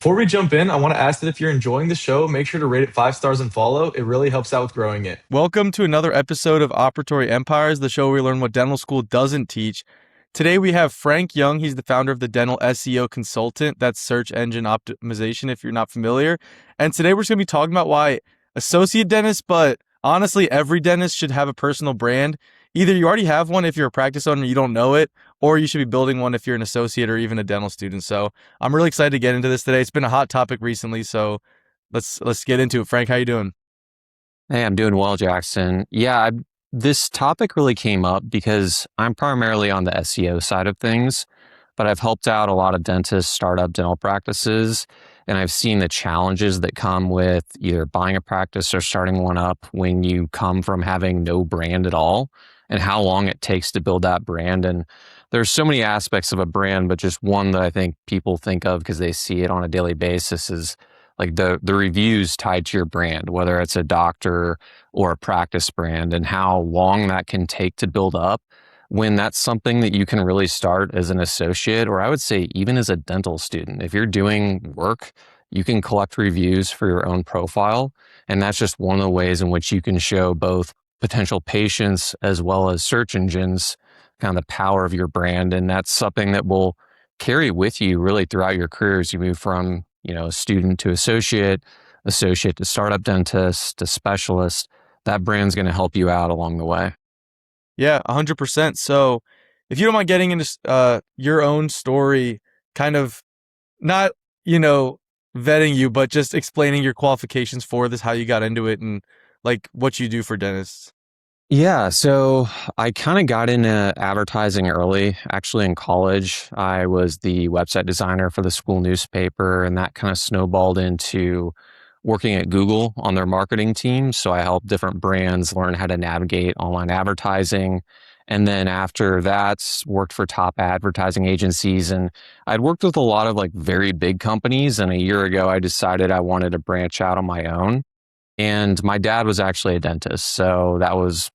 Before we jump in, I want to ask that if you're enjoying the show, make sure to rate it 5 stars and follow. It really helps out with growing it. Welcome to another episode of Operatory Empires, the show where we learn what dental school doesn't teach. Today we have Frank Young. He's the founder of the Dental SEO Consultant. That's search engine optimization if you're not familiar. And today we're just going to be talking about why associate dentists, but honestly, every dentist should have a personal brand. Either you already have one if you're a practice owner and you don't know it, or you should be building one if you're an associate or even a dental student. So I'm really excited to get into this today. It's been a hot topic recently, so let's get into it. Frank, how you doing? Hey, I'm doing well, Jackson. This topic really came up because I'm primarily on the SEO side of things, but I've helped out a lot of dentists start up dental practices, and I've seen the challenges that come with either buying a practice or starting one up when you come from having no brand at all, and how long it takes to build that brand. And there's so many aspects of a brand, but just one that I think people think of because they see it on a daily basis is like the reviews tied to your brand, whether it's a doctor or a practice brand, and how long that can take to build up when that's something that you can really start as an associate, or I would say even as a dental student. If you're doing work, you can collect reviews for your own profile. And that's just one of the ways in which you can show both potential patients as well as search engines kind of the power of your brand. And that's something that will carry with you really throughout your career as you move from student to associate, associate to startup dentist to specialist. That brand's going to help you out along the way. Yeah, 100%. So if you don't mind getting into your own story, kind of not, vetting you, but just explaining your qualifications for this, how you got into it, and like what you do for dentists. Yeah, so I kind of got into advertising early. Actually, in college, I was the website designer for the school newspaper, and that kind of snowballed into working at Google on their marketing team. So I helped different brands learn how to navigate online advertising. And then after that, worked for top advertising agencies. And I'd worked with a lot of like very big companies. And a year ago, I decided I wanted to branch out on my own. And my dad was actually a dentist. So that was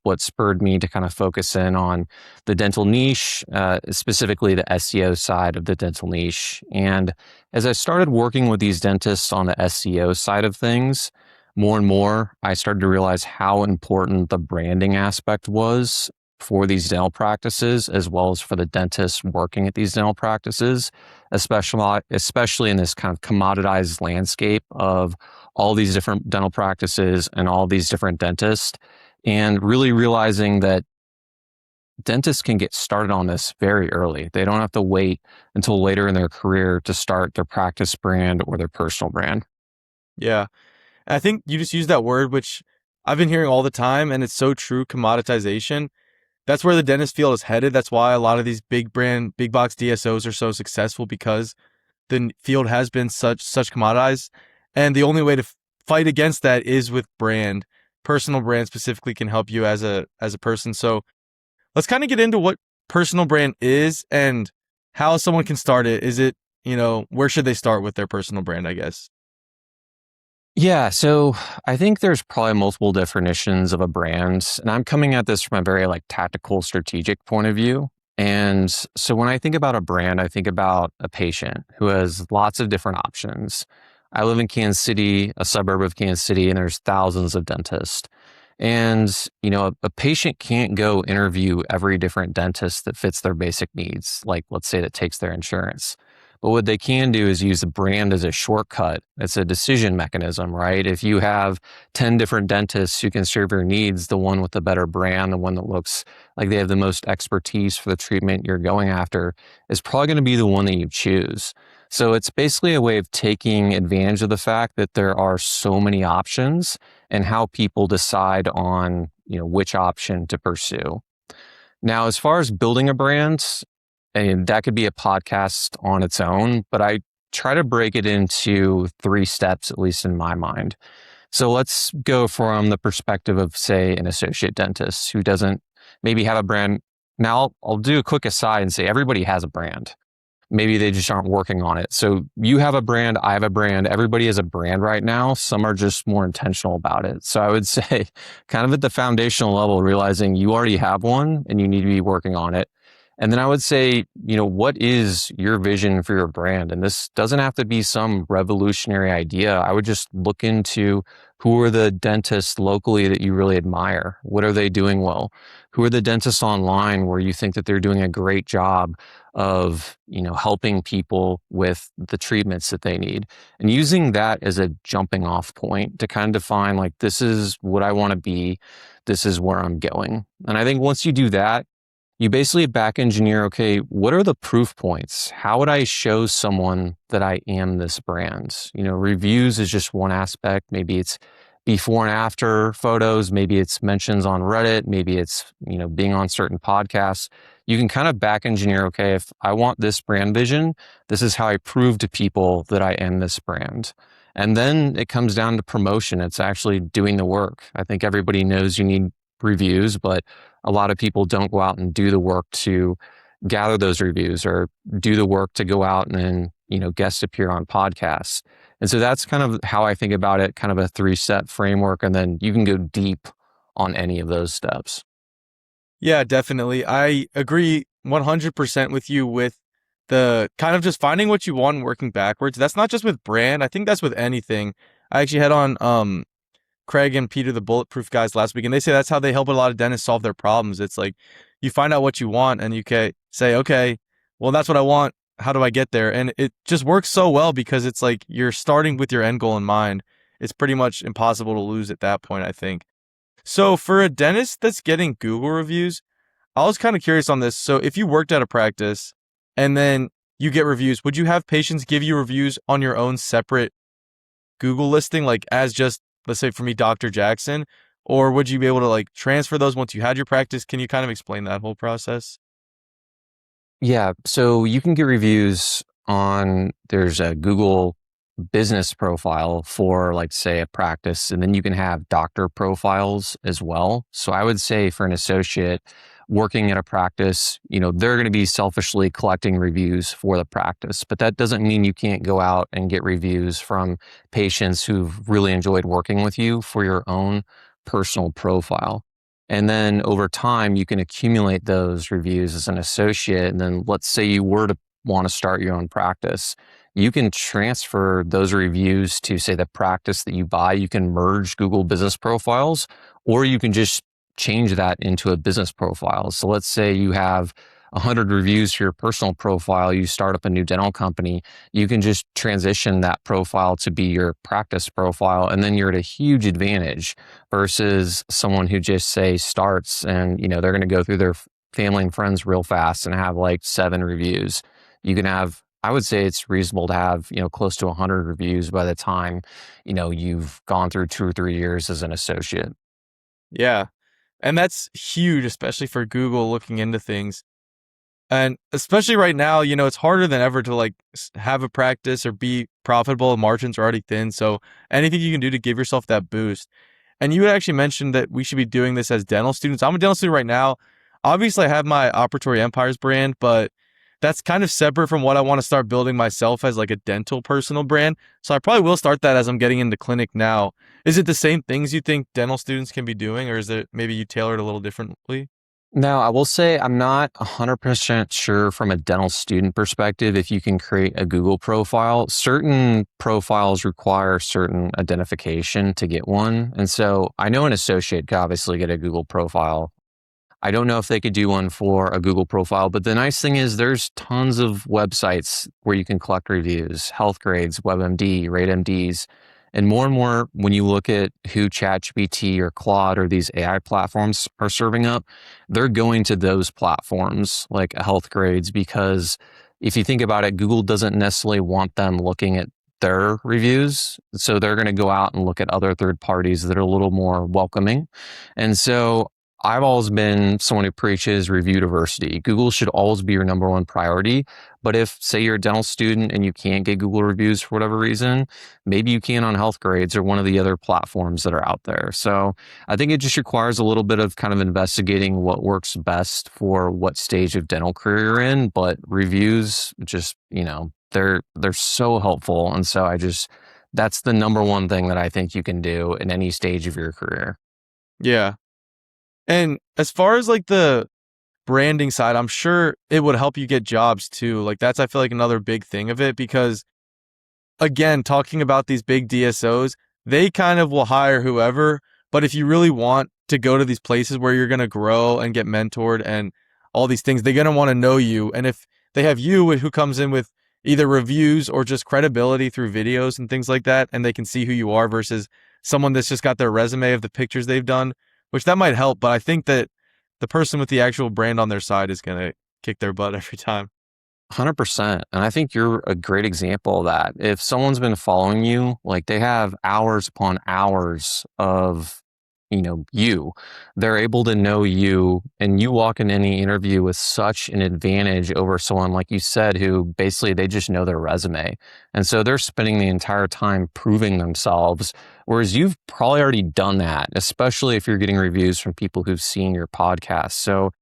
what spurred me to kind of focus in on the dental niche, specifically the SEO side of the dental niche. And as I started working with these dentists on the SEO side of things, more and more, I started to realize how important the branding aspect was for these dental practices, as well as for the dentists working at these dental practices, especially in this kind of commoditized landscape of all these different dental practices and all these different dentists. And really realizing that dentists can get started on this very early. They don't have to wait until later in their career to start their practice brand or their personal brand. Yeah. And I think you just used that word, which I've been hearing all the time, and it's so true, commoditization. That's where the dentist field is headed. That's why a lot of these big brand, big box DSOs are so successful, because the field has been such commoditized. And the only way to fight against that is with brand. Personal brand specifically can help you as a person. So let's kind of get into what personal brand is and how someone can start it. Is it, where should they start with their personal brand, I guess? Yeah, so I think there's probably multiple definitions of a brand, and I'm coming at this from a very like tactical, strategic point of view. And so when I think about a brand, I think about a patient who has lots of different options. I live in Kansas City, a suburb of Kansas City, and there's thousands of dentists. And, a patient can't go interview every different dentist that fits their basic needs, like let's say that takes their insurance. But what they can do is use the brand as a shortcut. It's a decision mechanism, right? If you have 10 different dentists who can serve your needs, the one with the better brand, the one that looks like they have the most expertise for the treatment you're going after, is probably going to be the one that you choose. So it's basically a way of taking advantage of the fact that there are so many options and how people decide on, which option to pursue. Now, as far as building a brand, and that could be a podcast on its own, but I try to break it into 3 steps, at least in my mind. So let's go from the perspective of, say, an associate dentist who doesn't maybe have a brand. Now, I'll do a quick aside and say everybody has a brand. Maybe they just aren't working on it. So you have a brand, I have a brand, everybody has a brand right now. Some are just more intentional about it. So I would say kind of at the foundational level, realizing you already have one and you need to be working on it. And then I would say, what is your vision for your brand? And this doesn't have to be some revolutionary idea. I would just look into who are the dentists locally that you really admire? What are they doing well? Who are the dentists online where you think that they're doing a great job of, helping people with the treatments that they need? And using that as a jumping off point to kind of define like, this is what I want to be. This is where I'm going. And I think once you do that, you basically back engineer, okay, what are the proof points? How would I show someone that I am this brand? Reviews is just one aspect. Maybe it's before and after photos. Maybe it's mentions on Reddit. Maybe it's, being on certain podcasts. You can kind of back engineer, okay, if I want this brand vision, this is how I prove to people that I am this brand. And then it comes down to promotion. It's actually doing the work. I think everybody knows you need reviews, but a lot of people don't go out and do the work to gather those reviews or do the work to go out and then, guest appear on podcasts. And so that's kind of how I think about it, kind of a 3-step framework. And then you can go deep on any of those steps. Yeah, definitely. I agree 100% with you with the kind of just finding what you want and working backwards. That's not just with brand. I think that's with anything. I actually had on Craig and Peter, the Bulletproof guys, last week, and they say that's how they help a lot of dentists solve their problems. It's like you find out what you want and you can say, okay, well, that's what I want. How do I get there? And it just works so well because it's like you're starting with your end goal in mind. It's pretty much impossible to lose at that point, I think. So for a dentist that's getting Google reviews, I was kind of curious on this. So if you worked at a practice and then you get reviews, would you have patients give you reviews on your own separate Google listing, like as just, let's say for me, Dr. Jackson, or would you be able to like transfer those once you had your practice? Can you kind of explain that whole process? Yeah. So you can get reviews there's a Google business profile for like say a practice, and then you can have doctor profiles as well. So I would say for an associate working at a practice, they're going to be selfishly collecting reviews for the practice, but that doesn't mean you can't go out and get reviews from patients who've really enjoyed working with you for your own personal profile. And then over time, you can accumulate those reviews as an associate. And then let's say you were to want to start your own practice, you can transfer those reviews to say the practice that you buy. You can merge Google business profiles, or you can just change that into a business profile. So let's say you have 100 reviews for your personal profile, you start up a new dental company, you can just transition that profile to be your practice profile. And then you're at a huge advantage versus someone who just say starts and, they're going to go through their family and friends real fast and have like 7 reviews. You can have, I would say it's reasonable to have, close to 100 reviews by the time, you've gone through 2 or 3 years as an associate. Yeah. And that's huge, especially for Google looking into things. And especially right now, it's harder than ever to like have a practice or be profitable. Margins are already thin. So anything you can do to give yourself that boost. And you had actually mentioned that we should be doing this as dental students. I'm a dental student right now. Obviously, I have my Operatory Empires brand, but that's kind of separate from what I want to start building myself as like a dental personal brand. So I probably will start that as I'm getting into clinic now. Is it the same things you think dental students can be doing, or is it maybe you tailor it a little differently? Now, I will say I'm not 100% sure from a dental student perspective if you can create a Google profile. Certain profiles require certain identification to get one. And so I know an associate could obviously get a Google profile. I don't know if they could do one for a Google profile, but the nice thing is there's tons of websites where you can collect reviews, Healthgrades, WebMD, RateMDs. And more, when you look at who ChatGPT or Claude or these AI platforms are serving up, they're going to those platforms like Healthgrades because if you think about it, Google doesn't necessarily want them looking at their reviews. So they're going to go out and look at other third parties that are a little more welcoming. And so I've always been someone who preaches review diversity. Google should always be your number one priority. But if, say, you're a dental student and you can't get Google reviews for whatever reason, maybe you can on Healthgrades or one of the other platforms that are out there. So I think it just requires a little bit of kind of investigating what works best for what stage of dental career you're in. But reviews just, they're so helpful. And so that's the number one thing that I think you can do in any stage of your career. Yeah. And as far as like the branding side, I'm sure it would help you get jobs too. Like that's, I feel like, another big thing of it, because again, talking about these big DSOs, they kind of will hire whoever. But if you really want to go to these places where you're going to grow and get mentored and all these things, they're going to want to know you. And if they have you who comes in with either reviews or just credibility through videos and things like that, and they can see who you are versus someone that's just got their resume of the pictures they've done, which that might help. But I think that the person with the actual brand on their side is going to kick their butt every time. 100%. And I think you're a great example of that. If someone's been following you, like they have hours upon hours of, they're able to know you, and you walk in any interview with such an advantage over someone, like you said, who basically they just know their resume. And so they're spending the entire time proving themselves. Whereas you've probably already done that, especially if you're getting reviews from people who've seen your podcast. So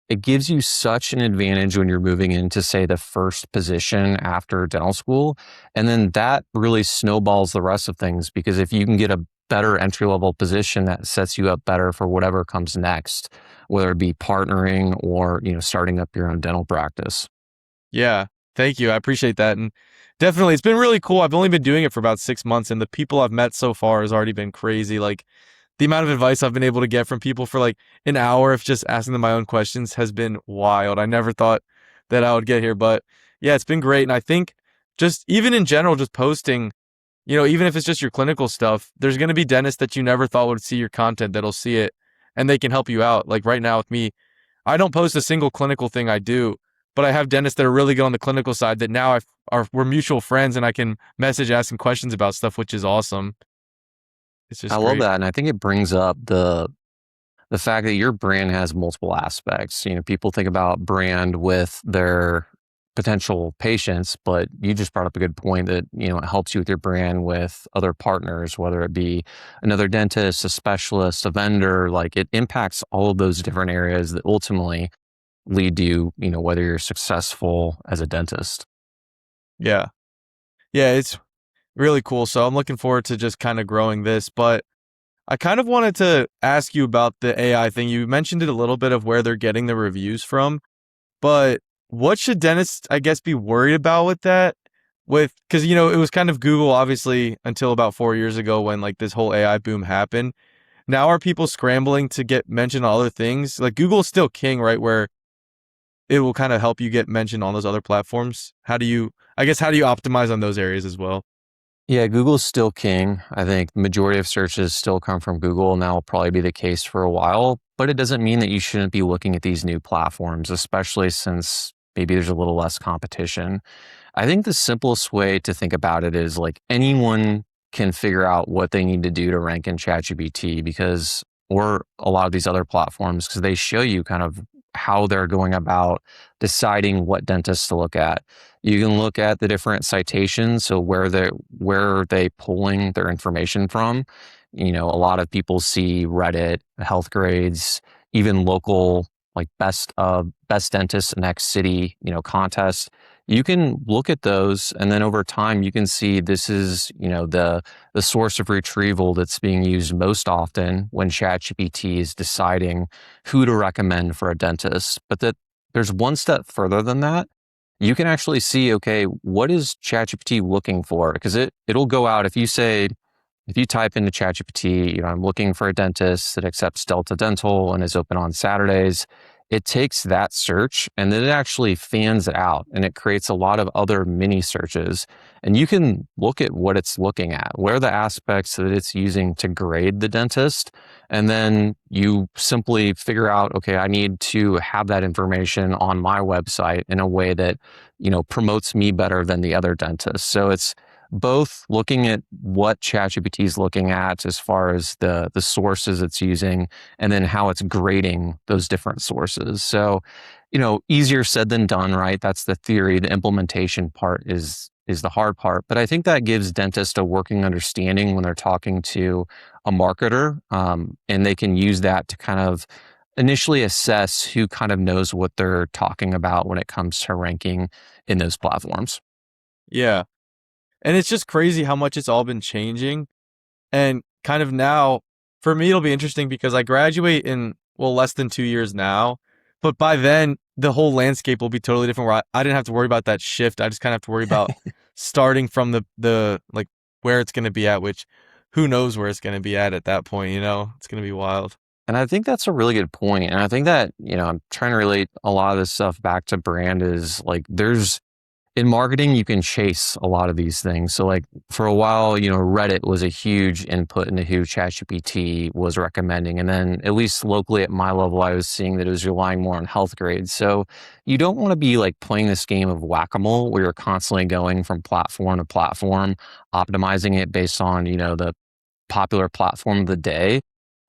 it gives you such an advantage when you're moving into, say, the first position after dental school. And then that really snowballs the rest of things, because if you can get a better entry level position, that sets you up better for whatever comes next, whether it be partnering or, starting up your own dental practice. Yeah, thank you. I appreciate that. And definitely, it's been really cool. I've only been doing it for about 6 months, and the people I've met so far has already been crazy. Like, the amount of advice I've been able to get from people for like an hour of just asking them my own questions has been wild. I never thought that I would get here, but yeah, it's been great. And I think just even in general, just posting, even if it's just your clinical stuff, there's going to be dentists that you never thought would see your content that'll see it and they can help you out. Like right now with me, I don't post a single clinical thing I do, but I have dentists that are really good on the clinical side that now we're mutual friends and I can message asking questions about stuff, which is awesome. It's I just love great. that. And I think it brings up the fact that your brand has multiple aspects. People think about brand with their potential patients, but you just brought up a good point that, it helps you with your brand with other partners, whether it be another dentist, a specialist, a vendor. Like it impacts all of those different areas that ultimately lead to whether you're successful as a dentist. Yeah. Yeah, it's really cool. So I'm looking forward to just kind of growing this, but I kind of wanted to ask you about the AI thing. You mentioned it a little bit of where they're getting the reviews from, but what should dentists, I guess, be worried about with that? Because, it was kind of Google, obviously, until about 4 years ago when like this whole AI boom happened. Now are people scrambling to get mentioned on other things? Like Google's still king, right? Where it will kind of help you get mentioned on those other platforms. How do you optimize on those areas as well? Yeah, Google's still king. I think the majority of searches still come from Google, and that will probably be the case for a while. But it doesn't mean that you shouldn't be looking at these new platforms, especially since maybe there's a little less competition. I think the simplest way to think about it is like anyone can figure out what they need to do to rank in ChatGPT, because or a lot of these other platforms, because they show you kind of how they're going about deciding what dentists to look at. You can look at the different citations, so where are they pulling their information from. A lot of people see Reddit, health grades, even local like best dentist in X city, contests. You can look at those, and then over time you can see this is, the source of retrieval that's being used most often when ChatGPT is deciding who to recommend for a dentist. But that there's one step further than that. You can actually see, okay, what is ChatGPT looking for? Because it'll go out if you type into ChatGPT, I'm looking for a dentist that accepts Delta Dental and is open on Saturdays. It takes that search and then it actually fans it out and it creates a lot of other mini searches. And you can look at what it's looking at. What are the aspects that it's using to grade the dentist? And then you simply figure out, okay, I need to have that information on my website in a way that, promotes me better than the other dentists. So it's both looking at what ChatGPT is looking at as far as the sources it's using, and then how it's grading those different sources. So, easier said than done, right? That's the theory. The implementation part is the hard part. But I think that gives dentists a working understanding when they're talking to a marketer, and they can use that to kind of initially assess who kind of knows what they're talking about when it comes to ranking in those platforms. Yeah. And it's just crazy how much it's all been changing. And kind of now, for me, it'll be interesting because I graduate in, well, less than 2 years now. But by then, the whole landscape will be totally different where I didn't have to worry about that shift. I just kind of have to worry about starting from the like where it's going to be at, which who knows where it's going to be at that point, It's going to be wild. And I think that's a really good point. And I think that, I'm trying to relate a lot of this stuff back to brand is like in marketing, you can chase a lot of these things. So like for a while, Reddit was a huge input into who ChatGPT was recommending. And then at least locally at my level, I was seeing that it was relying more on health grades. So you don't want to be like playing this game of whack-a-mole where you're constantly going from platform to platform, optimizing it based on, the popular platform of the day.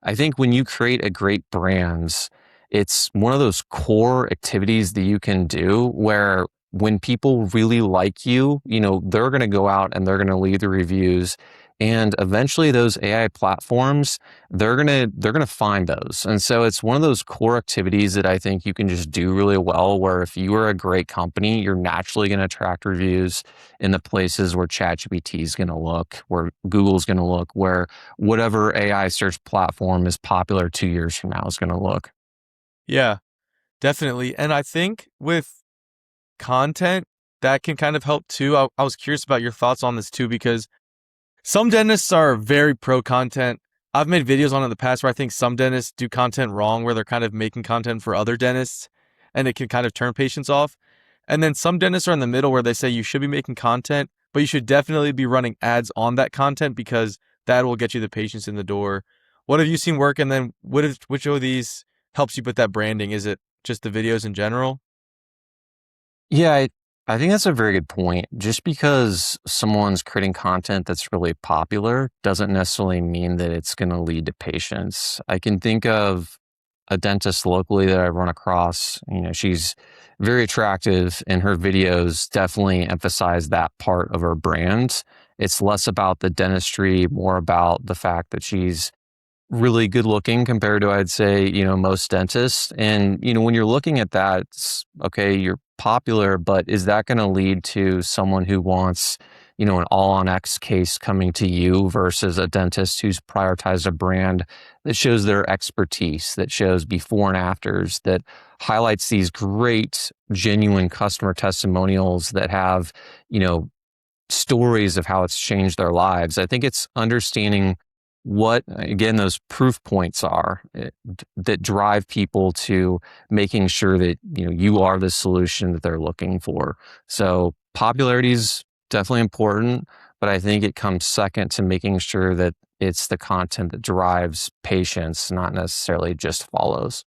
I think when you create a great brand, it's one of those core activities that you can do where when people really like you, they're going to go out and they're going to leave the reviews. And eventually those AI platforms, they're going to find those. And so it's one of those core activities that I think you can just do really well, where if you are a great company, you're naturally going to attract reviews in the places where ChatGPT is going to look, where Google's going to look, where whatever AI search platform is popular 2 years from now is going to look. Yeah, definitely. And I think with content, that can kind of help too. I was curious about your thoughts on this too, because some dentists are very pro content. I've made videos on it in the past where I think some dentists do content wrong, where they're kind of making content for other dentists and it can kind of turn patients off. And then some dentists are in the middle where they say you should be making content, but you should definitely be running ads on that content because that will get you the patients in the door. What have you seen work? And then which of these helps you with that branding? Is it just the videos in general? Yeah, I think that's a very good point. Just because someone's creating content that's really popular doesn't necessarily mean that it's going to lead to patients. I can think of a dentist locally that I've run across. She's very attractive, and her videos definitely emphasize that part of her brand. It's less about the dentistry, more about the fact that she's really good looking compared to, I'd say, most dentists. And, when you're looking at that, it's, okay, you're popular, but is that going to lead to someone who wants, an all on X case coming to you versus a dentist who's prioritized a brand that shows their expertise, that shows before and afters, that highlights these great, genuine customer testimonials that have, stories of how it's changed their lives. I think it's understanding what, again, those proof points are that drive people to making sure that, you are the solution that they're looking for. So popularity is definitely important, but I think it comes second to making sure that it's the content that drives patients, not necessarily just follows.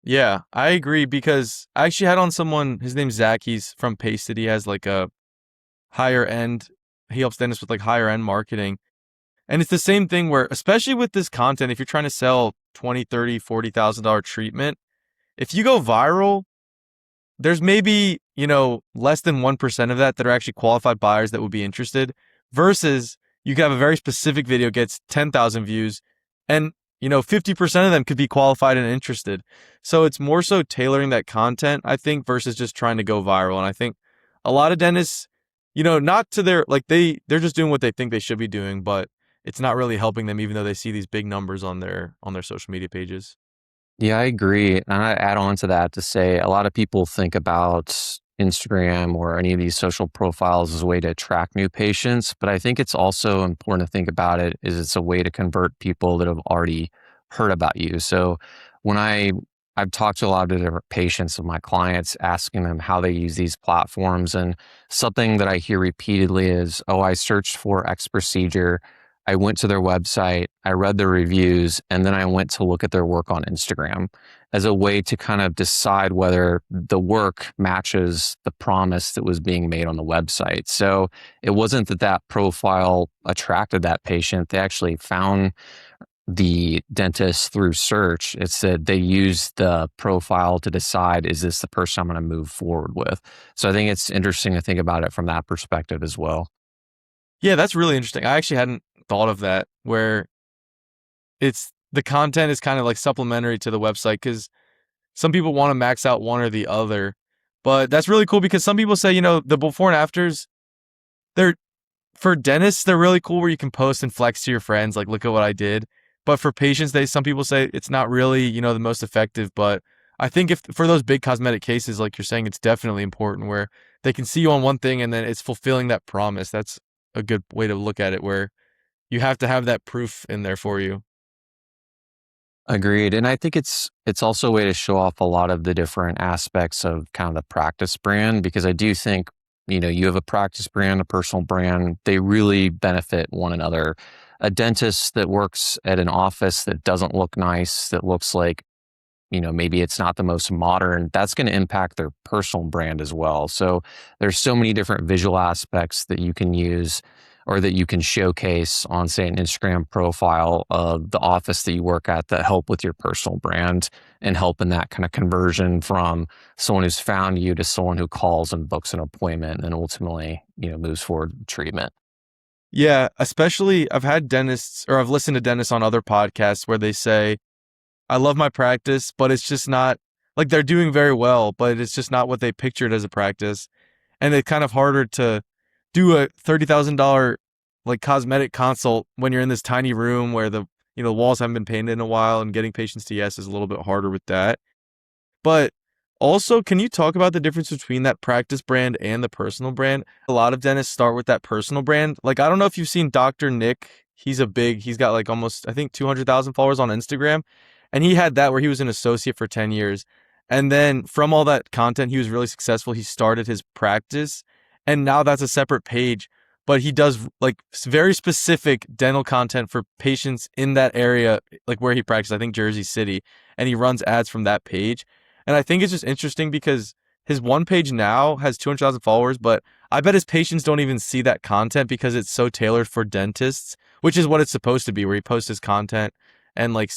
Yeah, I agree because I actually had on someone, his name's Zach. He's from Pasted. He has like a higher end, he helps dentists with like higher end marketing. And it's the same thing where, especially with this content, if you're trying to sell 20, 30, $40,000 treatment, if you go viral, there's maybe, less than 1% of that are actually qualified buyers that would be interested versus you could have a very specific video gets 10,000 views and, 50% of them could be qualified and interested. So it's more so tailoring that content, I think, versus just trying to go viral. And I think a lot of dentists, not to their, like they're just doing what they think they should be doing, but it's not really helping them even though they see these big numbers on their social media pages. Yeah, I agree. And I add on to that to say a lot of people think about Instagram or any of these social profiles as a way to attract new patients. But I think it's also important to think about it is it's a way to convert people that have already heard about you. So when I've talked to a lot of different patients of my clients, asking them how they use these platforms. And something that I hear repeatedly is, oh, I searched for X procedure. I went to their website, I read their reviews, and then I went to look at their work on Instagram as a way to kind of decide whether the work matches the promise that was being made on the website. So it wasn't that that profile attracted that patient. They actually found the dentist through search. It's that they used the profile to decide, is this the person I'm going to move forward with? So I think it's interesting to think about it from that perspective as well. Yeah, that's really interesting. I actually hadn't thought of that where it's the content is kind of like supplementary to the website because some people want to max out one or the other. But that's really cool because some people say, the before and afters, they're for dentists, they're really cool where you can post and flex to your friends, like, look at what I did. But for patients, some people say it's not really, the most effective. But I think if for those big cosmetic cases, like you're saying, it's definitely important where they can see you on one thing and then it's fulfilling that promise. That's a good way to look at it, where you have to have that proof in there for you. Agreed. And I think it's also a way to show off a lot of the different aspects of kind of the practice brand, because I do think, you have a practice brand, a personal brand, they really benefit one another. A dentist that works at an office that doesn't look nice, that looks like, maybe it's not the most modern, that's going to impact their personal brand as well. So there's so many different visual aspects that you can use or that you can showcase on, say, an Instagram profile of the office that you work at that help with your personal brand and help in that kind of conversion from someone who's found you to someone who calls and books an appointment and ultimately, moves forward with treatment. Yeah, especially I've had dentists or I've listened to dentists on other podcasts where they say, I love my practice, but it's just not like they're doing very well, but it's just not what they pictured as a practice. And it's kind of harder to do a $30,000 like cosmetic consult when you're in this tiny room where the walls haven't been painted in a while, and getting patients to yes is a little bit harder with that. But also, can you talk about the difference between that practice brand and the personal brand? A lot of dentists start with that personal brand. Like, I don't know if you've seen Dr. Nick. He's got like almost, I think, 200,000 followers on Instagram. And he had that where he was an associate for 10 years. And then from all that content, he was really successful. He started his practice. And now that's a separate page. But he does like very specific dental content for patients in that area, like where he practices, I think Jersey City. And he runs ads from that page. And I think it's just interesting because his one page now has 200,000 followers, but I bet his patients don't even see that content because it's so tailored for dentists, which is what it's supposed to be, where he posts his content and like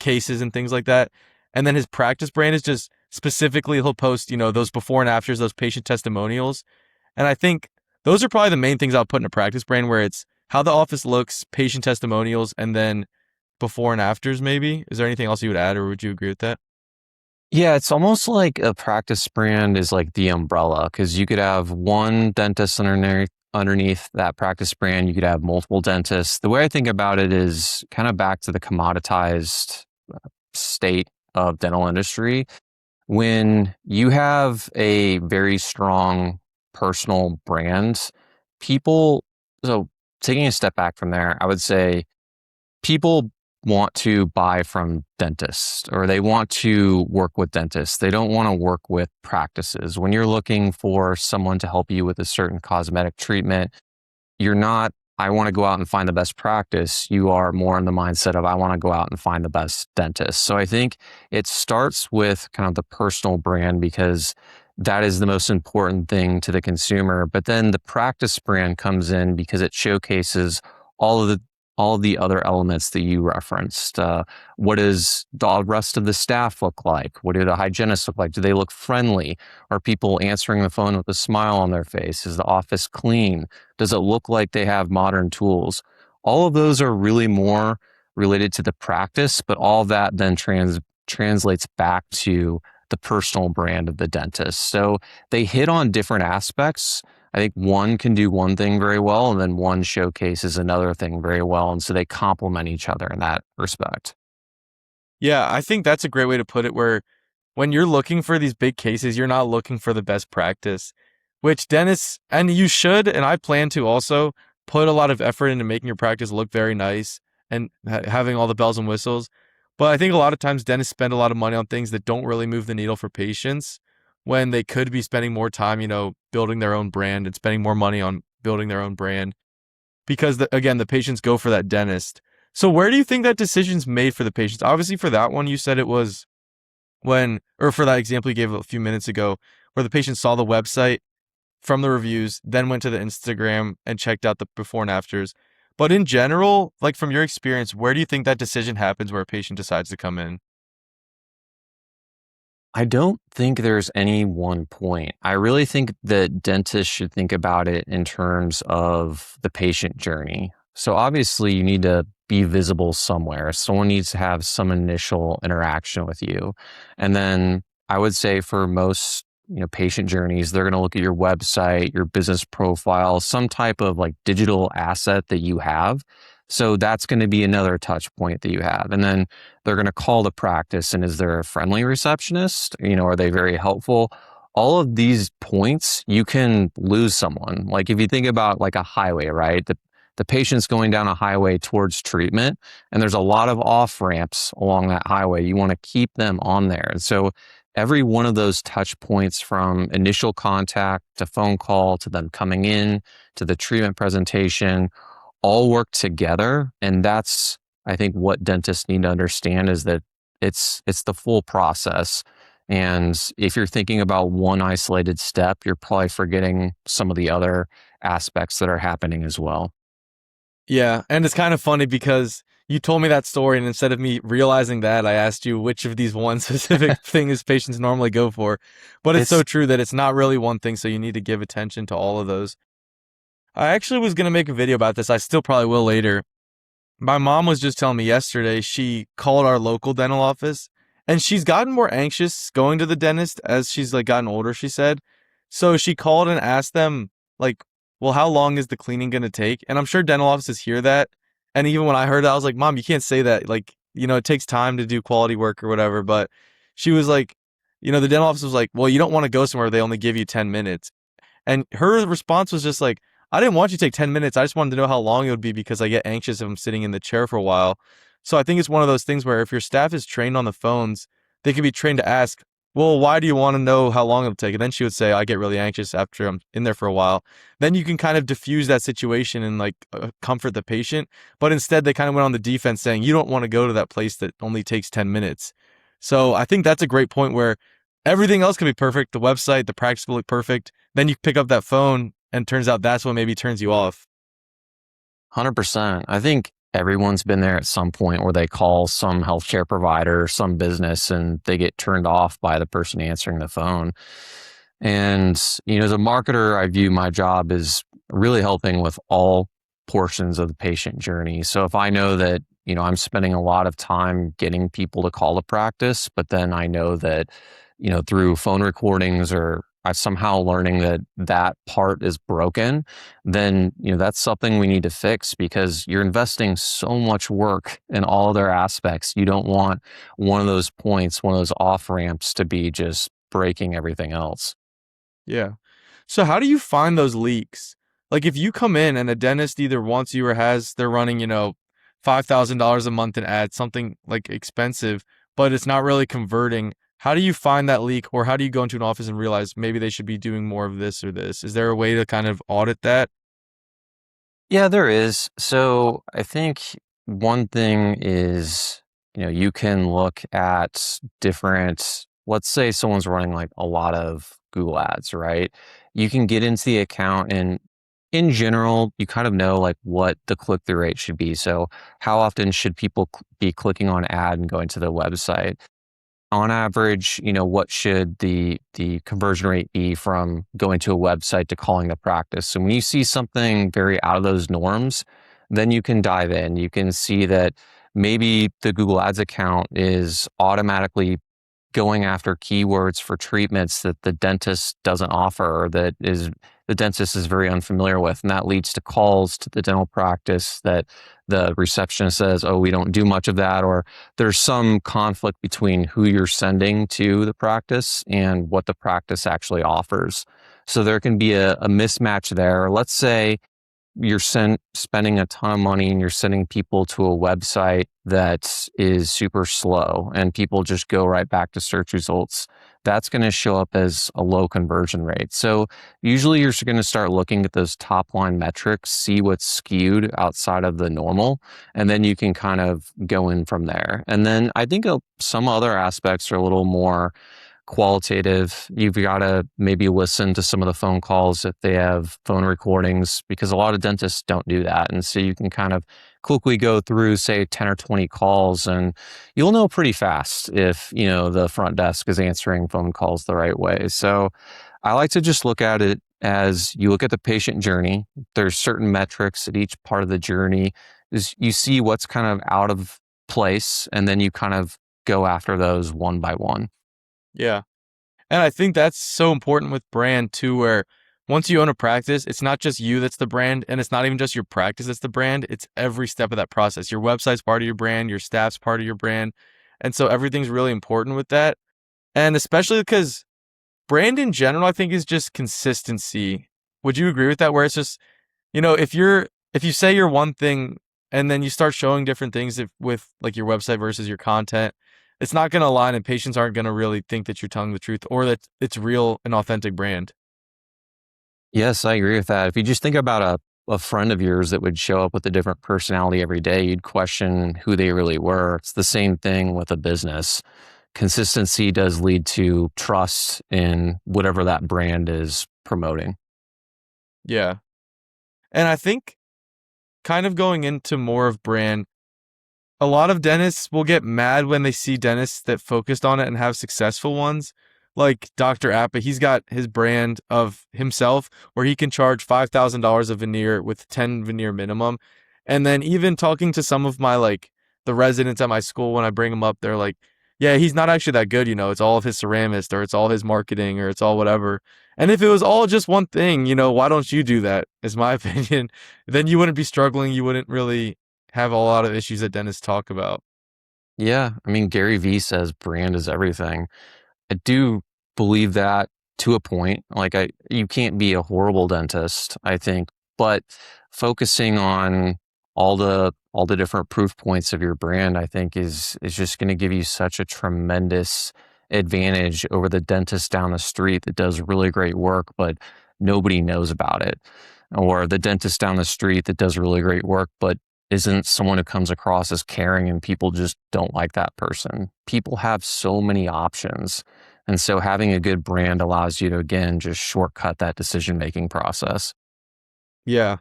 cases and things like that. And then his practice brand is just specifically, he'll post, those before and afters, those patient testimonials. And I think those are probably the main things I'll put in a practice brand, where it's how the office looks, patient testimonials, and then before and afters, maybe. Is there anything else you would add, or would you agree with that? Yeah, it's almost like a practice brand is like the umbrella, because you could have one dentist underneath that practice brand. You could have multiple dentists. The way I think about it is kind of back to the commoditized state of dental industry. When you have a very strong personal brand, people, so taking a step back from there, I would say people want to buy from dentists, or they want to work with dentists. They don't want to work with practices. When you're looking for someone to help you with a certain cosmetic treatment, you're not, I want to go out and find the best practice. You are more in the mindset of, I want to go out and find the best dentist. So I think it starts with kind of the personal brand, because that is the most important thing to the consumer. But then the practice brand comes in because it showcases all of the all of the other elements that you referenced. What does the rest of the staff look like? What do the hygienists look like? Do they look friendly? Are people answering the phone with a smile on their face? Is the office clean? Does it look like they have modern tools? All of those are really more related to the practice, but all of that then translates back to the personal brand of the dentist. So they hit on different aspects. I think one can do one thing very well, and then one showcases another thing very well. And so they complement each other in that respect. Yeah, I think that's a great way to put it, where when you're looking for these big cases, you're not looking for the best practice, which dentists, and you should, and I plan to also put a lot of effort into making your practice look very nice and having all the bells and whistles. But I think a lot of times dentists spend a lot of money on things that don't really move the needle for patients, when they could be spending more time, building their own brand and spending more money on building their own brand, because again, the patients go for that dentist. So where do you think that decision's made for the patients? Obviously for that one, you said it was or for that example you gave a few minutes ago, where the patient saw the website from the reviews, then went to the Instagram and checked out the before and afters. But in general, like from your experience, where do you think that decision happens where a patient decides to come in? I don't think there's any one point. I really think that dentists should think about it in terms of the patient journey. So obviously you need to be visible somewhere. Someone needs to have some initial interaction with you. And then I would say for most, patient journeys, they're going to look at your website, your business profile, some type of like digital asset that you have. So that's going to be another touch point that you have. And then they're going to call the practice. And is there a friendly receptionist? Are they very helpful? All of these points, you can lose someone. Like if you think about like a highway, right? The patient's going down a highway towards treatment, and there's a lot of off ramps along that highway. You want to keep them on there. And so every one of those touch points, from initial contact to phone call to them coming in to the treatment presentation, all work together. And that's, I think, what dentists need to understand, is that it's the full process. And if you're thinking about one isolated step, you're probably forgetting some of the other aspects that are happening as well. Yeah, and it's kind of funny because you told me that story, and instead of me realizing that, I asked you which of these one specific things patients normally go for. But it's so It's true that it's not really one thing, so you need to give attention to all of those. I actually was going to make a video about this. I still probably will later. My mom was just telling me yesterday she called our local dental office, and she's gotten more anxious going to the dentist as she's like gotten older, she said. So she called and asked them like, "Well, how long is the cleaning going to take?" And I'm sure dental offices hear that. And even when I heard that, I was like, "Mom, you can't say that. Like, it takes time to do quality work or whatever." But she was like, the dental office was like, "Well, you don't want to go somewhere where they only give you 10 minutes." And her response was just like, "I didn't want you to take 10 minutes. I just wanted to know how long it would be because I get anxious if I'm sitting in the chair for a while." So I think it's one of those things where if your staff is trained on the phones, they can be trained to ask, "Well, why do you want to know how long it'll take?" And then she would say, "I get really anxious after I'm in there for a while." Then you can kind of diffuse that situation and like comfort the patient. But instead, they kind of went on the defense saying, "You don't want to go to that place that only takes 10 minutes." So I think that's a great point where everything else can be perfect. The website, the practice will look perfect. Then you pick up that phone and turns out that's what maybe turns you off. 100%. I think everyone's been there at some point where they call some healthcare provider, some business, and they get turned off by the person answering the phone. And, as a marketer, I view my job as really helping with all portions of the patient journey. So if I know that, I'm spending a lot of time getting people to call the practice, but then I know that, through phone recordings, or I'm somehow learning that that part is broken, then, that's something we need to fix, because you're investing so much work in all their aspects. You don't want one of those points, one of those off ramps, to be just breaking everything else. Yeah. So how do you find those leaks? Like if you come in and a dentist either wants you or they're running, $5,000 a month in ads, something like expensive, but it's not really converting. How do you find that leak, or how do you go into an office and realize maybe they should be doing more of this or this? Is there a way to kind of audit that? Yeah, there is. So I think one thing is, you can look at different, let's say someone's running like a lot of Google ads, right? You can get into the account, and in general, you kind of know like what the click through rate should be. So how often should people be clicking on ad and going to the website? On average, what should the conversion rate be from going to a website to calling the practice? So when you see something very out of those norms, then you can dive in. You can see that maybe the Google Ads account is automatically going after keywords for treatments that the dentist doesn't offer, or that is the dentist is very unfamiliar with. And that leads to calls to the dental practice that the receptionist says, "Oh, we don't do much of that," or there's some conflict between who you're sending to the practice and what the practice actually offers. So there can be a mismatch there. Let's say you're spending a ton of money and you're sending people to a website that is super slow, and people just go right back to search results. That's going to show up as a low conversion rate. So usually you're going to start looking at those top line metrics, see what's skewed outside of the normal, and then you can kind of go in from there. And then I think some other aspects are a little more qualitative. You've got to maybe listen to some of the phone calls if they have phone recordings, because a lot of dentists don't do that. And so you can kind of quickly go through, say, 10 or 20 calls, and you'll know pretty fast if, the front desk is answering phone calls the right way. So I like to just look at it as you look at the patient journey. There's certain metrics at each part of the journey. Is you see what's kind of out of place, and then you kind of go after those one by one. Yeah. And I think that's so important with brand too, where once you own a practice, it's not just you that's the brand, and it's not even just your practice that's the brand. It's every step of that process. Your website's part of your brand, your staff's part of your brand. And so everything's really important with that. And especially because brand in general, I think, is just consistency. Would you agree with that? Where it's just, if you say you're one thing and then you start showing different things with like your website versus your content, it's not going to align and patients aren't going to really think that you're telling the truth or that it's real and authentic brand. Yes, I agree with that. If you just think about a friend of yours that would show up with a different personality every day, you'd question who they really were. It's the same thing with a business. Consistency does lead to trust in whatever that brand is promoting. Yeah. And I think kind of going into more of brand, a lot of dentists will get mad when they see dentists that focused on it and have successful ones. Like Dr. Appa, he's got his brand of himself where he can charge $5,000 a veneer with 10 veneer minimum. And then even talking to some of my the residents at my school, when I bring them up, they're like, yeah, he's not actually that good, it's all of his ceramist or it's all his marketing or it's all whatever. And if it was all just one thing, why don't you do that? Is my opinion. Then you wouldn't be struggling. You wouldn't really have a lot of issues that dentists talk about. Yeah, I mean, Gary Vee says brand is everything. I do believe that to a point. You can't be a horrible dentist, I think, but focusing on all the different proof points of your brand, I think is just going to give you such a tremendous advantage over the dentist down the street that does really great work, but nobody knows about it. Or the dentist down the street that does really great work, but isn't someone who comes across as caring and people just don't like that person. People have so many options. And so having a good brand allows you to, again, just shortcut that decision-making process. Yeah.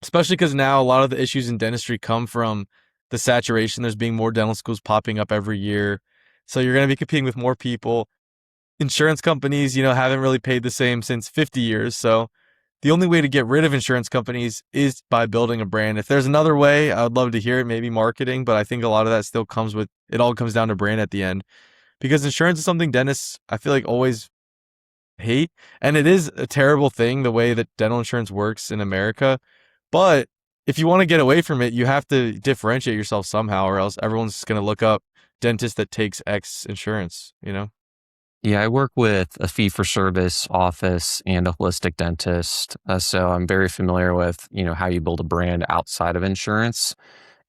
Especially because now a lot of the issues in dentistry come from the saturation. There's being more dental schools popping up every year. So you're going to be competing with more people. Insurance companies, haven't really paid the same since 50 years. So the only way to get rid of insurance companies is by building a brand. If there's another way, I would love to hear it, maybe marketing, but I think a lot of that still it all comes down to brand at the end. Because insurance is something dentists, I feel like, always hate. And it is a terrible thing, the way that dental insurance works in America. But if you want to get away from it, you have to differentiate yourself somehow, or else everyone's just going to look up dentist that takes X insurance. Yeah, I work with a fee-for-service office and a holistic dentist. So I'm very familiar with, how you build a brand outside of insurance.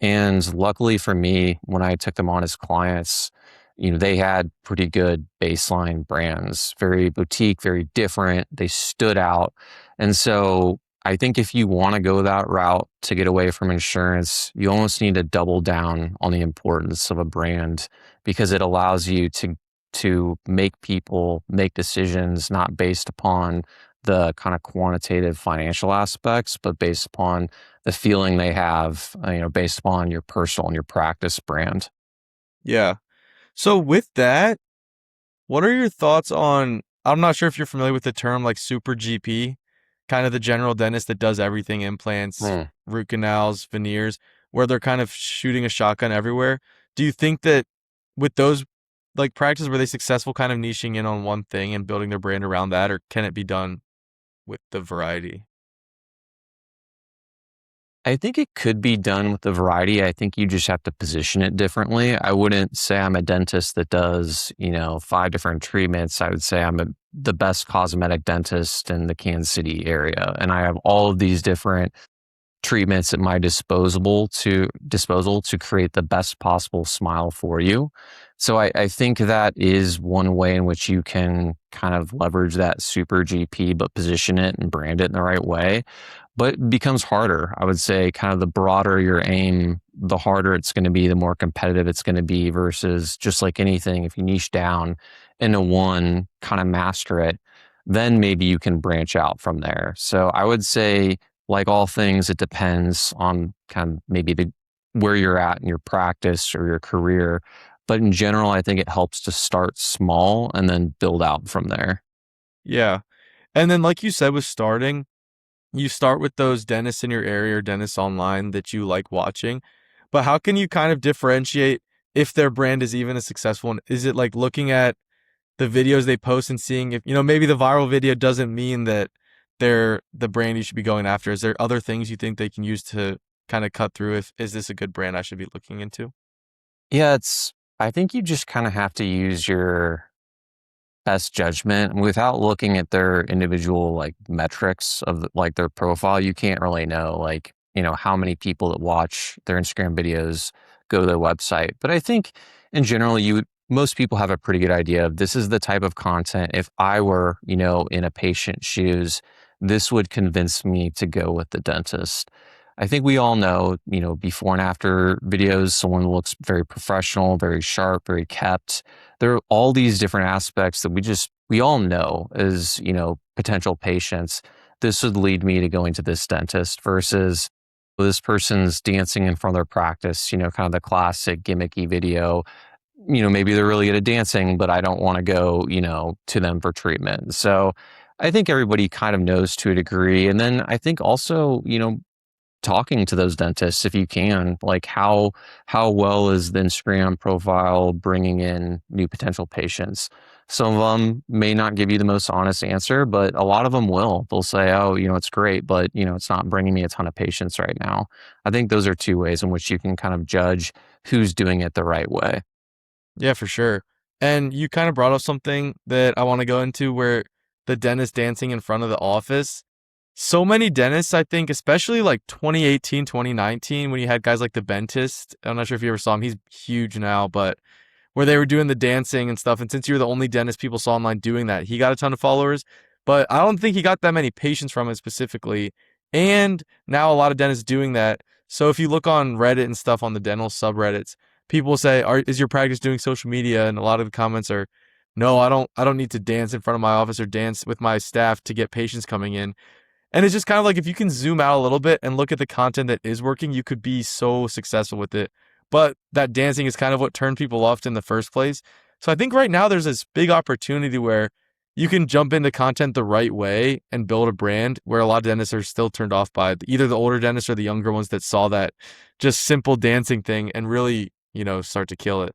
And luckily for me, when I took them on as clients, they had pretty good baseline brands, very boutique, very different. They stood out. And so I think if you want to go that route to get away from insurance, you almost need to double down on the importance of a brand because it allows you to make people make decisions not based upon the kind of quantitative financial aspects, but based upon the feeling they have, based upon your personal and your practice brand. Yeah. So with that, what are your thoughts on, I'm not sure if you're familiar with the term like super GP, kind of the general dentist that does everything, implants, Hmm. root canals, veneers, where they're kind of shooting a shotgun everywhere. Do you think that with those practices, were they successful kind of niching in on one thing and building their brand around that, or can it be done with the variety? I think it could be done with a variety. I think you just have to position it differently. I wouldn't say I'm a dentist that does, 5 different treatments. I would say I'm the best cosmetic dentist in the Kansas City area. And I have all of these different treatments at my disposal to create the best possible smile for you. So I think that is one way in which you can kind of leverage that super GP, but position it and brand it in the right way. But it becomes harder. I would say kind of the broader your aim, the harder it's going to be, the more competitive it's going to be versus just like anything. If you niche down into one, kind of master it, then maybe you can branch out from there. So I would say, like all things, it depends on kind of maybe where you're at in your practice or your career. But in general, I think it helps to start small and then build out from there. Yeah. And then, like you said, with starting, you start with those dentists in your area or dentists online that you like watching. But how can you kind of differentiate if their brand is even a successful one? Is it like looking at the videos they post and seeing if, maybe the viral video doesn't mean that they're the brand you should be going after? Is there other things you think they can use to kind of cut through if is this a good brand I should be looking into? Yeah, I think you just kind of have to use your best judgment without looking at their individual like metrics of like their profile. You can't really know like, how many people that watch their Instagram videos go to their website. But I think in general, most people have a pretty good idea of this is the type of content. If I were, in a patient's shoes, this would convince me to go with the dentist. I think we all know, before and after videos, someone looks very professional, very sharp, very kept. There are all these different aspects that we all know as, potential patients. This would lead me to going to this dentist versus this person's dancing in front of their practice, kind of the classic gimmicky video. Maybe they're really good at dancing, but I don't want to go, to them for treatment. So I think everybody kind of knows to a degree. And then I think also, talking to those dentists if you can, like how well is the Instagram profile bringing in new potential patients? Some of them may not give you the most honest answer, but a lot of them will. They'll say, oh, it's great, but it's not bringing me a ton of patients right now. I think those are two ways in which you can kind of judge who's doing it the right way. Yeah, for sure. And you kind of brought up something that I want to go into where the dentist dancing in front of the office. So many dentists, I think, especially like 2018, 2019, when you had guys like the dentist. I'm not sure if you ever saw him. He's huge now, but where they were doing the dancing and stuff. And since you were the only dentist people saw online doing that, he got a ton of followers. But I don't think he got that many patients from it specifically. And now a lot of dentists doing that. So if you look on Reddit and stuff on the dental subreddits, people say, is your practice doing social media? And a lot of the comments are, no, I don't need to dance in front of my office or dance with my staff to get patients coming in. And it's just kind of like if you can zoom out a little bit and look at the content that is working, you could be so successful with it. But that dancing is kind of what turned people off in the first place. So I think right now there's this big opportunity where you can jump into content the right way and build a brand where a lot of dentists are still turned off by either the older dentists or the younger ones that saw that just simple dancing thing and really, start to kill it.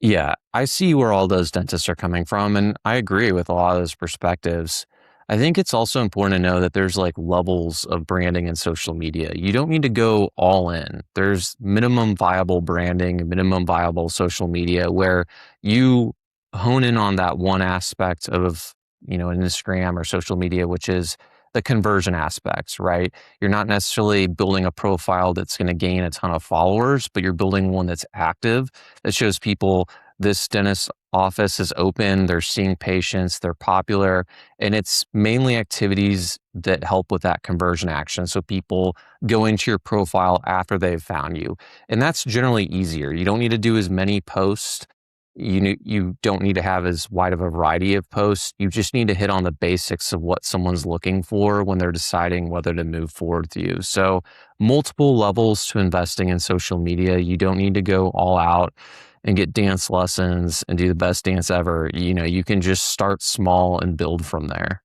Yeah, I see where all those dentists are coming from, and I agree with a lot of those perspectives. I think it's also important to know that there's like levels of branding in social media. You don't need to go all in. There's minimum viable branding, minimum viable social media where you hone in on that one aspect of, an Instagram or social media, which is the conversion aspects, right? You're not necessarily building a profile that's going to gain a ton of followers, but you're building one that's active that shows people this dentist office is open, they're seeing patients, they're popular, and it's mainly activities that help with that conversion action. So people go into your profile after they've found you. And that's generally easier. You don't need to do as many posts. You don't need to have as wide of a variety of posts. You just need to hit on the basics of what someone's looking for when they're deciding whether to move forward with you. So multiple levels to investing in social media. You don't need to go all out and get dance lessons and do the best dance ever. You can just start small and build from there.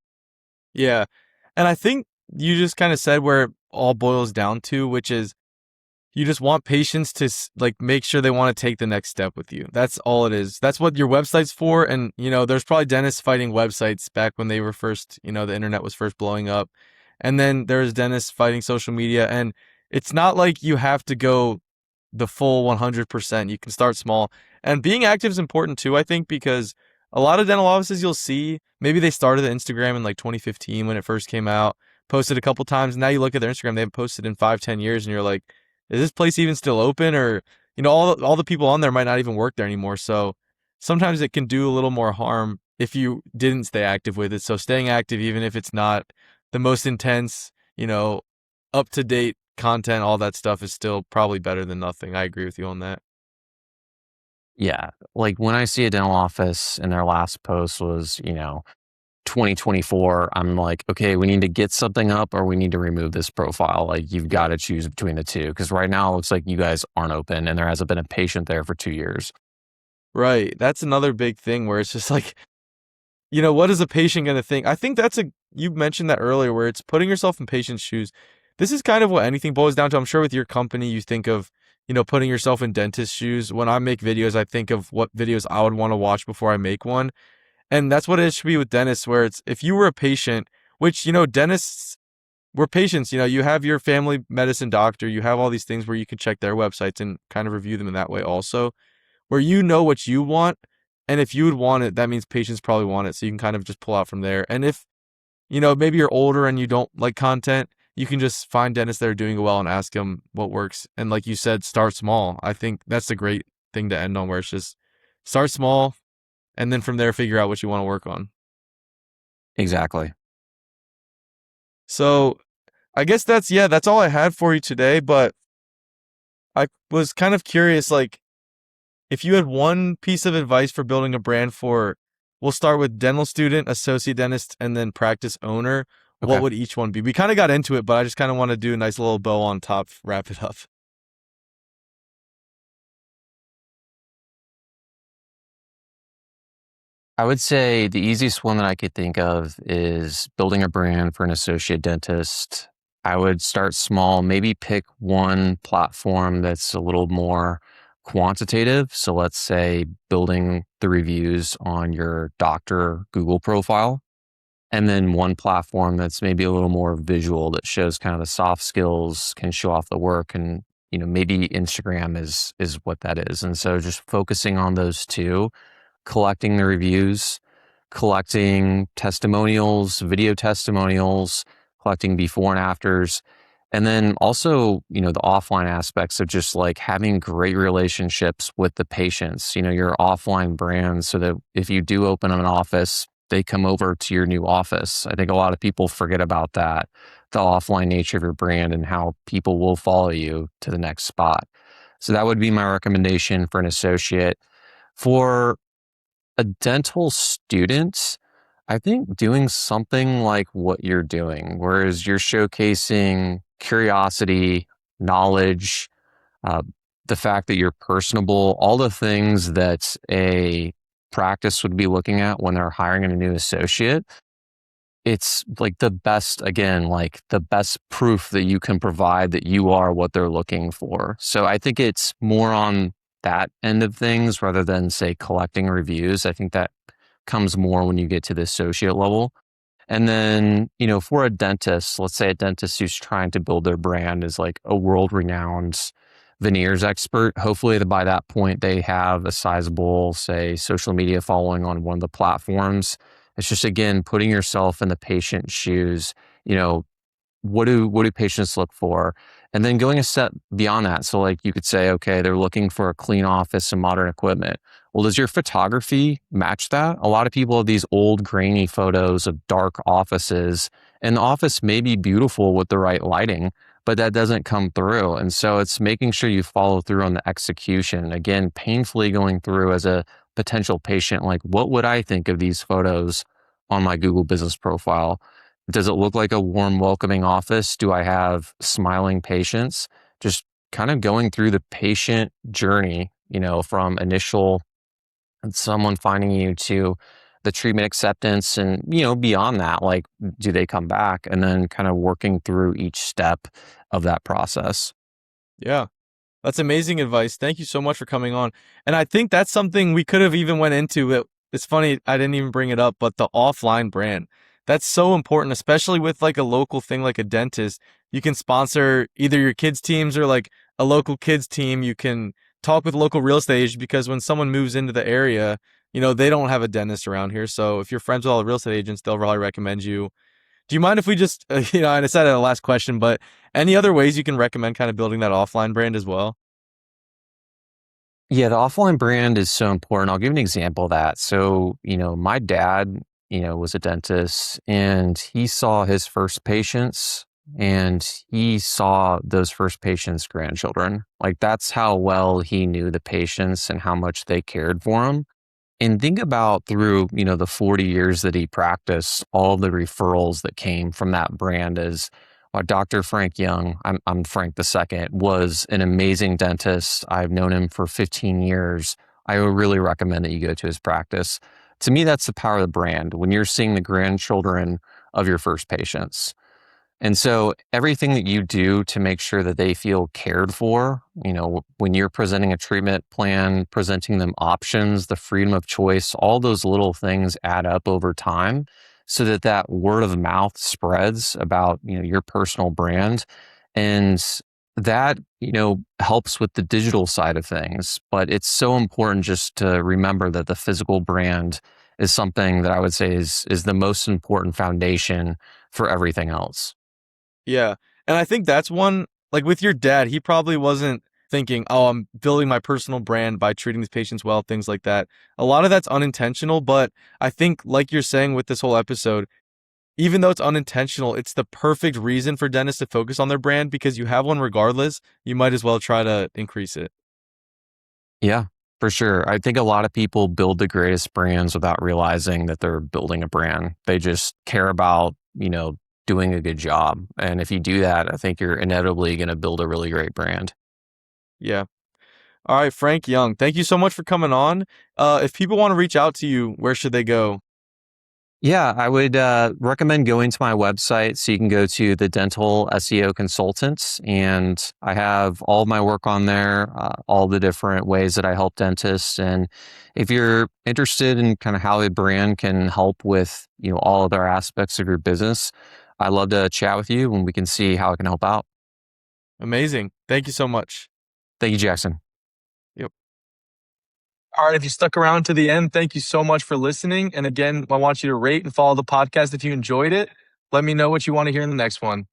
Yeah. And I think you just kind of said where it all boils down to, which is you just want patients to like make sure they want to take the next step with you. That's all it is. That's what your website's for. And, there's probably dentists fighting websites back when they were first, the internet was first blowing up. And then there's dentists fighting social media. And it's not like you have to go the full 100%. You can start small. And being active is important too, I think, because a lot of dental offices you'll see, maybe they started the Instagram in like 2015 when it first came out, posted a couple times. Now you look at their Instagram, they haven't posted in 5-10 years, and you're like, is this place even still open? Or, all the people on there might not even work there anymore. So sometimes it can do a little more harm if you didn't stay active with it. So staying active, even if it's not the most intense, up to date content, all that stuff is still probably better than nothing. I agree with you on that. Yeah. Like when I see a dental office and their last post was, 2024, I'm like, okay, we need to get something up or we need to remove this profile. Like you've got to choose between the two. Cause right now it looks like you guys aren't open and there hasn't been a patient there for 2 years. Right. That's another big thing where it's just like, what is a patient going to think? I think you mentioned that earlier where it's putting yourself in patient's shoes. This is kind of what anything boils down to. I'm sure with your company, you think of, putting yourself in dentist shoes. When I make videos, I think of what videos I would want to watch before I make one. And that's what it should be with dentists, where it's if you were a patient, which, dentists, we're patients. You have your family medicine doctor, you have all these things where you can check their websites and kind of review them in that way also, where you know what you want. And if you would want it, that means patients probably want it. So you can kind of just pull out from there. And if, maybe you're older and you don't like content, you can just find dentists that are doing it well and ask them what works. And like you said, start small. I think that's a great thing to end on, where it's just start small and then from there figure out what you want to work on. Exactly. So I guess that's all I had for you today. But I was kind of curious, like, if you had one piece of advice for building a brand for, we'll start with dental student, associate dentist, and then practice owner, what Okay. would each one be? We kind of got into it, but I just kind of want to do a nice little bow on top, wrap it up. I would say the easiest one that I could think of is building a brand for an associate dentist. I would start small, maybe pick one platform that's a little more quantitative. So let's say building the reviews on your doctor Google profile, and then one platform that's maybe a little more visual that shows kind of the soft skills, can show off the work, and maybe Instagram is what that is. And so just focusing on those two, collecting the reviews, collecting testimonials, video testimonials, collecting before and afters. And then also, the offline aspects of just like having great relationships with the patients, your offline brands, so that if you do open an office, they come over to your new office. I think a lot of people forget about that, the offline nature of your brand and how people will follow you to the next spot. So that would be my recommendation for an associate. For a dental student, I think doing something like what you're doing, whereas you're showcasing curiosity, knowledge, uh, the fact that you're personable, all the things that a practice would be looking at when they're hiring a new associate. It's like the best, again, like the best proof that you can provide that you are what they're looking for. So I think it's more on that end of things rather than, say, collecting reviews. I think that comes more when you get to the associate level. And then, for a dentist, let's say a dentist who's trying to build their brand is like a world renowned veneers expert. Hopefully, by that point, they have a sizable, say, social media following on one of the platforms. It's just, again, putting yourself in the patient's shoes. You know, what do patients look for? And then going a step beyond that. So like you could say, okay, they're looking for a clean office and modern equipment. Well, does your photography match that? A lot of people have these old grainy photos of dark offices, and the office may be beautiful with the right lighting, but that doesn't come through. And so it's making sure you follow through on the execution. Again, painfully going through as a potential patient, like, what would I think of these photos on my Google business profile? Does it look like a warm, welcoming office? Do I have smiling patients? Just kind of going through the patient journey, from initial someone finding you to the treatment acceptance and, beyond that, like, do they come back? And then kind of working through each step of that process. Yeah. That's amazing advice. Thank you so much for coming on. And I think that's something we could have even went into. It's funny, I didn't even bring it up, but the offline brand. That's so important, especially with like a local thing like a dentist. You can sponsor either your kids' teams or like a local kids team. You can talk with local real estate agents, because when someone moves into the area, they don't have a dentist around here. So if you're friends with all the real estate agents, they'll probably recommend you. Do you mind if we just, and I said it in the last question, but any other ways you can recommend kind of building that offline brand as well? Yeah, the offline brand is so important. I'll give an example of that. So, my dad, was a dentist, and he saw his first patients, and he saw those first patients' grandchildren. Like, that's how well he knew the patients and how much they cared for him. And think about through, the 40 years that he practiced, all the referrals that came from that brand is Dr. Frank Young, I'm Frank the second, was an amazing dentist. I've known him for 15 years. I would really recommend that you go to his practice. To me, that's the power of the brand when you're seeing the grandchildren of your first patients. And so everything that you do to make sure that they feel cared for, when you're presenting a treatment plan, presenting them options, the freedom of choice, all those little things add up over time so that that word of mouth spreads about, your personal brand. And that, helps with the digital side of things. But it's so important just to remember that the physical brand is something that I would say is the most important foundation for everything else. Yeah. And I think that's one, like with your dad, he probably wasn't thinking, oh, I'm building my personal brand by treating these patients well, things like that. A lot of that's unintentional, but I think, like you're saying with this whole episode, even though it's unintentional, it's the perfect reason for dentists to focus on their brand because you have one regardless. You might as well try to increase it. Yeah, for sure. I think a lot of people build the greatest brands without realizing that they're building a brand. They just care about, doing a good job. And if you do that, I think you're inevitably going to build a really great brand. Yeah. All right, Frank Young, thank you so much for coming on. If people want to reach out to you, where should they go? Yeah, I would recommend going to my website. So you can go to the Dental SEO Consultants, and I have all of my work on there, all the different ways that I help dentists. And if you're interested in kind of how a brand can help with, all other aspects of your business, I'd love to chat with you and we can see how it can help out. Amazing. Thank you so much. Thank you, Jackson. Yep. All right, if you stuck around to the end, thank you so much for listening. And again, I want you to rate and follow the podcast if you enjoyed it. Let me know what you want to hear in the next one.